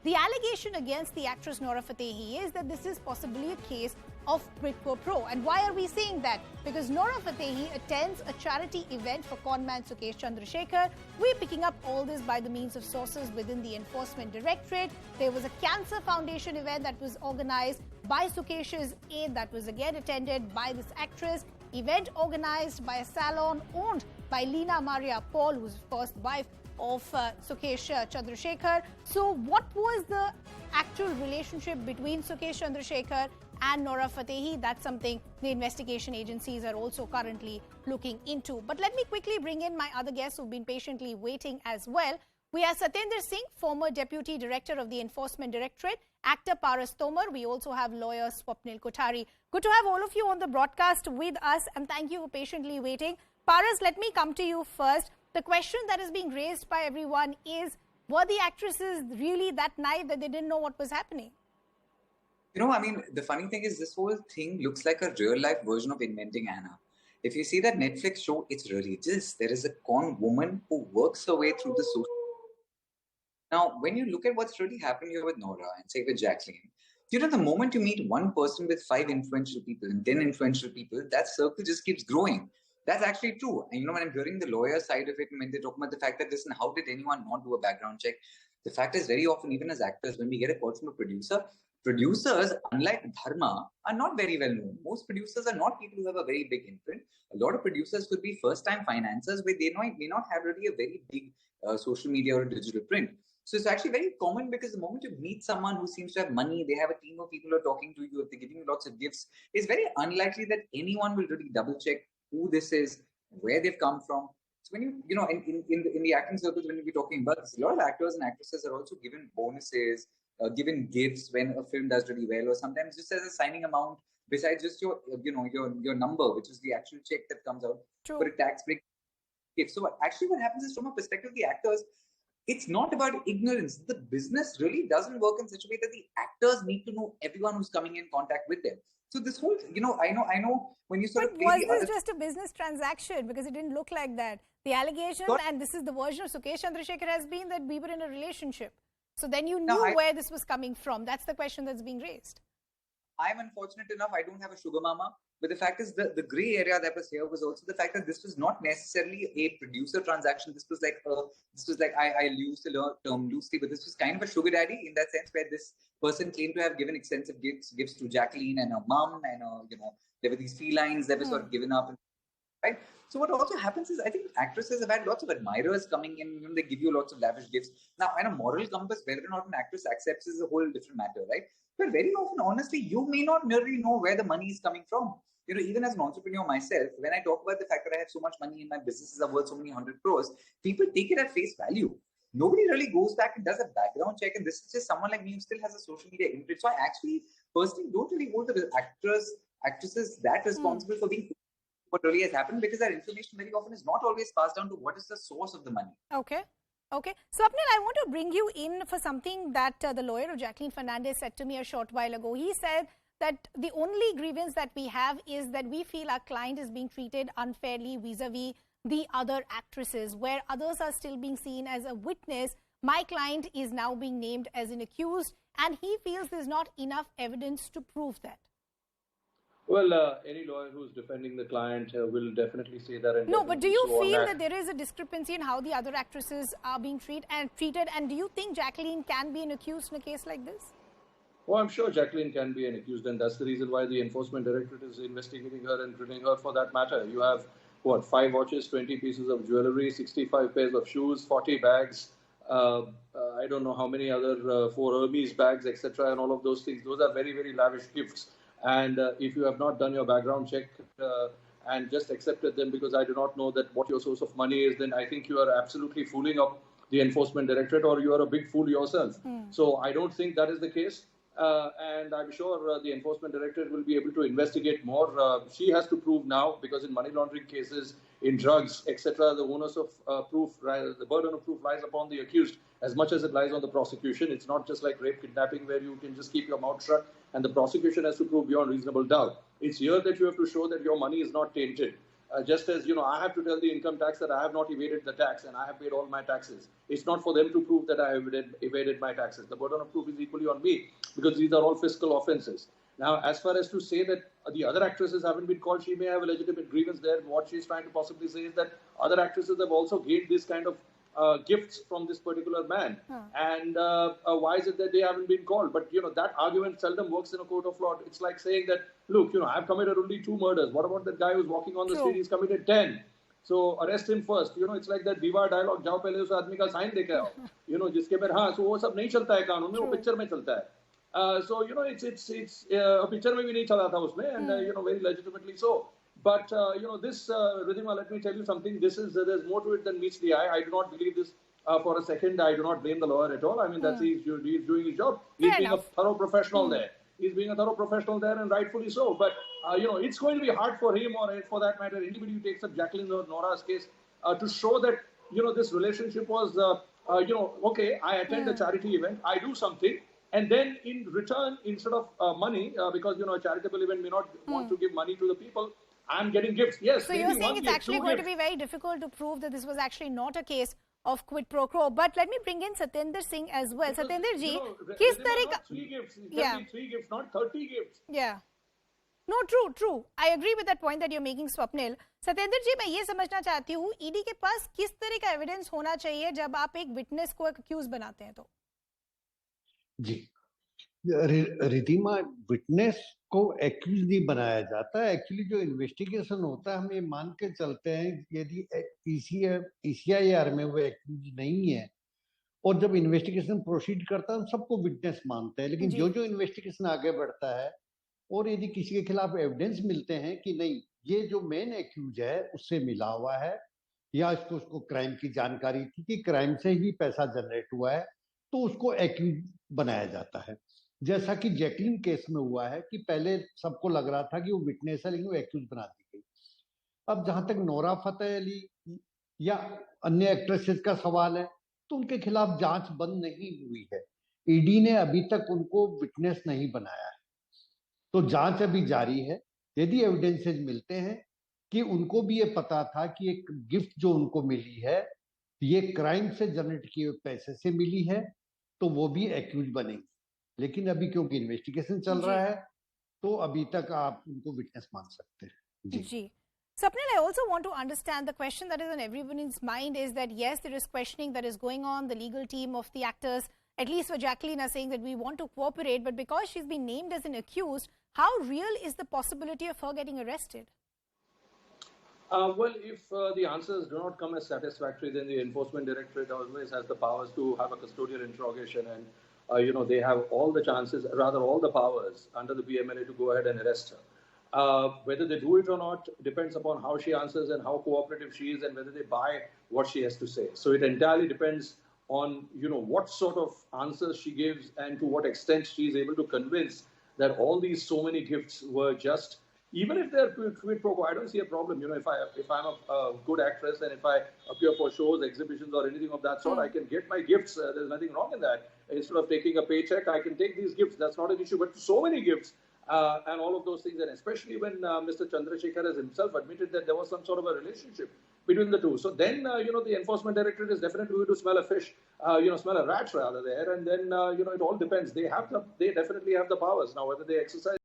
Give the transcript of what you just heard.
The allegation against the actress Nora Fatehi is that this is possibly a case of quid pro quo. And why are we saying that? Because Nora Fatehi attends a charity event for conman Sukesh Chandrasekhar. We're picking up all this by the means of sources within the Enforcement Directorate. There was a Cancer Foundation event that was organized by Sukesh's aide that was again attended by this actress. Event organized by a salon owned by Lina Maria Paul, who's of course the wife of Sukesh Chandrasekhar. So what was the actual relationship between Sukesh Chandrasekhar and Nora Fatehi? That's something the investigation agencies are also currently looking into. But let me quickly bring in my other guests who've been patiently waiting as well. We have Satyendra Singh, former Deputy Director of the Enforcement Directorate, actor Paras Tomar. We also have lawyer Swapnil Kothari. Good to have all of you on the broadcast with us, and thank you for patiently waiting. Paras, let me come to you first. The question that is being raised by everyone is, were the actresses really that naive that they didn't know what was happening? You know, I mean, the funny thing is this whole thing looks like a real-life version of Inventing Anna. If you see that Netflix show, it's religious. There is a con woman who works her way through the social. Now, when you look at what's really happening here with Nora and say with Jacqueline, you know, the moment you meet one person with 5 influential people and 10 influential people, that circle just keeps growing. That's actually true. And you know, when I'm hearing the lawyer side of it, and when they talk about the fact that, listen, how did anyone not do a background check? The fact is, very often, even as actors, when we get a call from a producer, producers, unlike Dharma, are not very well known. Most producers are not people who have a very big imprint. A lot of producers could be first-time financiers where they may not have really a very big social media or digital print. So it's actually very common because the moment you meet someone who seems to have money, they have a team of people who are talking to you, they're giving you lots of gifts, it's very unlikely that anyone will really double-check who this is, where they've come from. So when you know, in the acting circles, when we're talking about this, a lot of actors and actresses are also given bonuses, given gifts when a film does really well, or sometimes just as a signing amount, besides just your, your number, which is the actual check that comes out for a tax break gift. So actually what happens is, from a perspective of the actors, it's not about ignorance. The business really doesn't work in such a way that the actors need to know everyone who's coming in contact with them. So this whole, you know, I know when you sort of... But was this just a business transaction? Because it didn't look like that. The allegation, and this is the version of Sukesh Chandrasekhar, has been that we were in a relationship. So then you knew where this was coming from. That's the question that's being raised. I'm unfortunate enough, I don't have a sugar mama. But the fact is, the gray area that was here was also the fact that this was not necessarily a producer transaction. This was like I use the term loosely, but this was kind of a sugar daddy in that sense, where this person claimed to have given extensive gifts to Jacqueline and her mom, and you know, there were these felines that were sort of given up, right? So what also happens is, I think actresses have had lots of admirers coming in, you know, they give you lots of lavish gifts. Now, in a moral compass, whether or not an actress accepts is a whole different matter, right? But very often, honestly, you may not really know where the money is coming from. You know, even as an entrepreneur myself, when I talk about the fact that I have so much money in my businesses are worth so many 100 crores, people take it at face value. Nobody really goes back and does a background check. And this is just someone like me who still has a social media imprint. So I actually personally don't really hold the actresses that responsible for being what really has happened, because that information very often is not always passed down to what is the source of the money. Okay. Okay. Swapnil, I want to bring you in for something that the lawyer of Jacqueline Fernandez said to me a short while ago. He said that the only grievance that we have is that we feel our client is being treated unfairly vis-a-vis the other actresses, where others are still being seen as a witness. My client is now being named as an accused, and he feels there's not enough evidence to prove that. Well, any lawyer who's defending the client will definitely say that. And no, but do you feel that there is a discrepancy in how the other actresses are being treated? And do you think Jacqueline can be an accused in a case like this? Well, I'm sure Jacqueline can be an accused, and that's the reason why the Enforcement Directorate is investigating her and drilling her for that matter. You have, what, 5 watches, 20 pieces of jewelry, 65 pairs of shoes, 40 bags, I don't know how many other 4 Hermes bags, etc., and all of those things. Those are very, very lavish gifts. And if you have not done your background check and just accepted them because I do not know that what your source of money is, then I think you are absolutely fooling up the Enforcement Directorate, or you are a big fool yourself. So I don't think that is the case. And I'm sure the Enforcement Directorate will be able to investigate more. She has to prove now, because in money laundering cases, in drugs, etc., the onus of proof, the burden of proof lies upon the accused as much as it lies on the prosecution. It's not just like rape, kidnapping, where you can just keep your mouth shut and the prosecution has to prove beyond reasonable doubt. It's here that you have to show that your money is not tainted. Just as, I have to tell the income tax that I have not evaded the tax and I have paid all my taxes. It's not for them to prove that I have evaded my taxes. The burden of proof is equally on me because these are all fiscal offenses. Now, as far as to say that the other actresses haven't been called, she may have a legitimate grievance there. What she's trying to possibly say is that other actresses have also gained this kind of gifts from this particular man. And why is it that they haven't been called? But, that argument seldom works in a court of law. It's like saying that, look, I've committed only 2 murders. What about that guy who's walking on the street? He's committed 10. So arrest him first. It's like that Diva dialogue, जाओ पहले उस आदमी का sign देके आओ. जिसके पर हाँ, so वो सब नहीं चलता है कानून में, वो पिक्चर में चलता है. So, it's a picture में भी नहीं चला था उसमें, and, very legitimately so. But, this, Ridhima, let me tell you something. There's more to it than meets the eye. I do not believe this for a second. I do not blame the lawyer at all. I mean, he's doing his job. He's being a thorough professional there. He's being a thorough professional there, and rightfully so. But, it's going to be hard for him, or for that matter, anybody who takes up Jacqueline or Nora's case, to show that, this relationship was, okay, I attend a charity event, I do something, and then in return, instead of money, because, a charitable event may not want to give money to the people, I'm getting gifts. Yes. So you're saying it's actually going to be very difficult to prove that this was actually not a case of quid pro quo. But let me bring in Satyendra Singh as well. Satyendra ji, किस तरह का 3 gifts, it can be 3 gifts, not 30 gifts. Yeah. No, true. I agree with that point that you're making, Swapnil. Satyendra ji, मैं ये समझना चाहती हूँ, ED के पास किस तरह का एविडेंस होना चाहिए जब आप एक विटनेस को एक अक्यूज बनाते हैं तो? जी, रिधिमा, विटनेस को एक्यूज नहीं बनाया जाता है. एक्चुअली जो इन्वेस्टिगेशन होता है, हम ये मान के चलते हैं यदि ECIR में वो एक्यूज नहीं है, और जब इन्वेस्टिगेशन प्रोसीड करता है हम सबको विटनेस मानते हैं. लेकिन जो इन्वेस्टिगेशन आगे बढ़ता है और यदि किसी के खिलाफ एविडेंस मिलते हैं कि नहीं, ये जो मेन एक्यूज है उससे मिला हुआ है, या उसको क्राइम की जानकारी थी कि क्राइम से ही पैसा जनरेट हुआ है, तो उसको एक्यूज बनाया जाता है. जैसा कि जैकलिन केस में हुआ है कि पहले सबको लग रहा था कि वो विटनेस है, लेकिन वो एक्यूज बना दी गई. अब जहां तक नोरा फतेह अली या अन्य एक्ट्रेसेस का सवाल है, तो उनके खिलाफ जांच बंद नहीं हुई है. ईडी ने अभी तक उनको विटनेस नहीं बनाया है, तो जांच अभी जारी है. यदि एविडेंसेस मिलते हैं कि उनको भी ये पता था कि एक गिफ्ट जो उनको मिली है ये क्राइम से जनरेट किए हुए पैसे से मिली है, तो वो भी एक्यूज बनेंगे. लेकिन अभी क्योंकि इन्वेस्टिगेशन चल रहा है, तो अभी तक आप उनको विटनेस मान सकते हैं. जी. Swapnil, I also want to understand the question that is on everyone's mind is that yes, there is questioning that is going on. The legal team of the actors, at least for Jacqueline, are saying that we want to cooperate, but because she's been named as an accused, how real is the possibility of her getting arrested? Well, if the answers do not come as satisfactory, then the Enforcement Directorate always has the powers to have a custodial interrogation, and they have all the chances, rather all the powers under the PMLA to go ahead and arrest her. Whether they do it or not depends upon how she answers and how cooperative she is, and whether they buy what she has to say. So it entirely depends on what sort of answers she gives and to what extent she is able to convince that all these so many gifts were just. Even if they're quid pro quo, I don't see a problem. If I'm a good actress and if I appear for shows, exhibitions, or anything of that sort, I can get my gifts. There's nothing wrong in that. Instead of taking a paycheck, I can take these gifts. That's not an issue. But so many gifts and all of those things, and especially when Mr. Chandrasekhar has himself admitted that there was some sort of a relationship between the two. So then, the Enforcement Directorate is definitely going to smell a fish, smell a rat rather there. And then, it all depends. They definitely have the powers. Now, whether they exercise